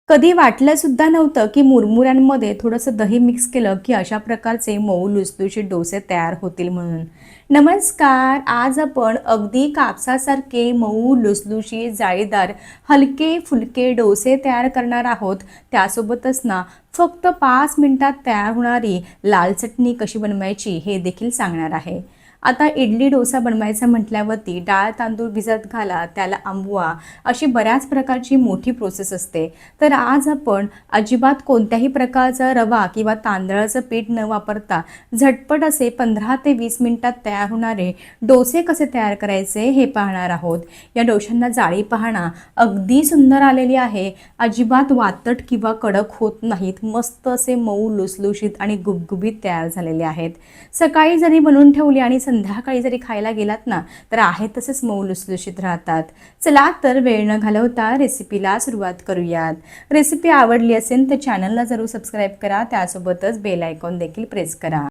कधी वाटलंसुद्धा नव्हतं की मुरमुऱ्यांमध्ये थोडंसं दही मिक्स केलं की अशा प्रकारचे मऊ लुसलुशीत डोसे तयार होतील म्हणून. नमस्कार, आज आपण अगदी कापसासारखे मऊ लुसलुशीत जाळीदार हलके फुलके डोसे तयार करणार आहोत. त्यासोबतच ना फक्त 5 मिनिटात तयार होणारी लाल चटणी कशी बनवायची हे देखील सांगणार आहे. आता इडली डोसा बनवायचा म्हटल्यावरती डाळ तांदूळ भिजत घाला, त्याला आंबवा, अशी बऱ्याच प्रकारची मोठी प्रोसेस असते. तर आज आपण अजिबात कोणत्याही प्रकारचा रवा किंवा तांदळाचं पीठ न वापरता झटपट असे 15 ते 20 मिनिटात तयार होणारे डोसे कसे तयार करायचे हे पाहणार आहोत. या डोशांना जाळी पाहणा अगदी सुंदर आलेली आहे. अजिबात वातट किंवा कडक होत नाहीत. मस्त असे मऊ लुसलुशीत आणि गुबगुबीत तयार झालेले आहेत. सकाळी जरी बनवून ठेवली आणि संध्याकाळी जरी खायला गेलात ना तर आहे तसेच मऊ लुसलुशीत राहतात. चला तर वेळ न घालवता रेसिपीला सुरुवात करूयात. रेसिपी आवडली असेल तर चॅनलला जरूर सबस्क्राईब करा, त्यासोबतच बेल आयकॉन देखील प्रेस करा.